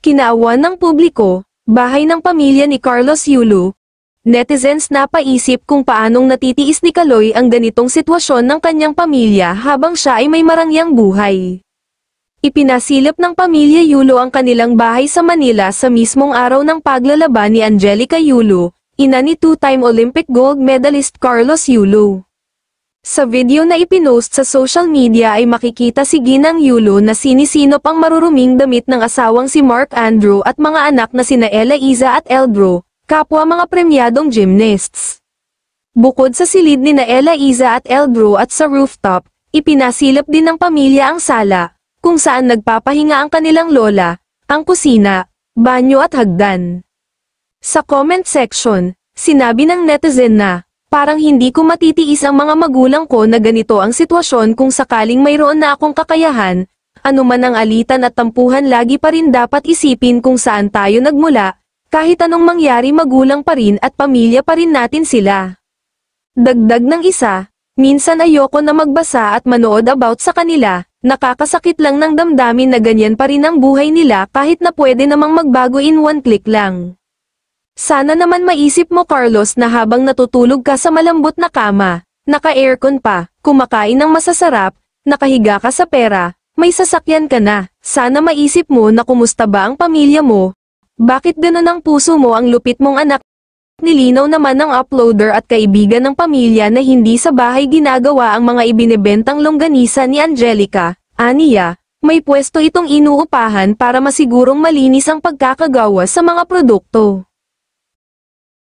Kinaawan ng publiko, bahay ng pamilya ni Carlos Yulo. Netizens napaisip kung paanong natitiis ni Kaloy ang ganitong sitwasyon ng kanyang pamilya habang siya ay may marangyang buhay. Ipinasilip ng pamilya Yulo ang kanilang bahay sa Manila sa mismong araw ng paglalaban ni Angelica Yulo, ina ni two-time Olympic gold medalist Carlos Yulo. Sa video na ipinost sa social media ay makikita si Ginang Yulo na sinisinop ang maruruming damit ng asawang si Mark Andrew at mga anak na sina Ella-Iza at Eldro, kapwa mga premyadong gymnasts. Bukod sa silid ni na Ella-Iza at Eldro at sa rooftop, ipinasilip din ng pamilya ang sala, kung saan nagpapahinga ang kanilang lola, ang kusina, banyo at hagdan. Sa comment section, sinabi ng netizen na, "Parang hindi ko matitiis ang mga magulang ko na ganito ang sitwasyon kung sakaling mayroon na akong kakayahan, anuman ang alitan at tampuhan lagi pa rin dapat isipin kung saan tayo nagmula, kahit anong mangyari magulang pa rin at pamilya pa rin natin sila." Dagdag ng isa, "Minsan ayoko na magbasa at manood about sa kanila, nakakasakit lang ng damdamin na ganyan pa rin ang buhay nila kahit na pwede namang magbago in one click lang. Sana naman maisip mo Carlos na habang natutulog ka sa malambot na kama, naka-aircon pa, kumakain ng masasarap, nakahiga ka sa pera, may sasakyan ka na, sana maisip mo na kumusta ba ang pamilya mo? Bakit gano'n ang puso mo ang lupit mong anak?" Nilinaw naman ng uploader at kaibigan ng pamilya na hindi sa bahay ginagawa ang mga ibinebentang longganisa ni Angelica, aniya, may pwesto itong inuupahan para masigurong malinis ang pagkakagawa sa mga produkto.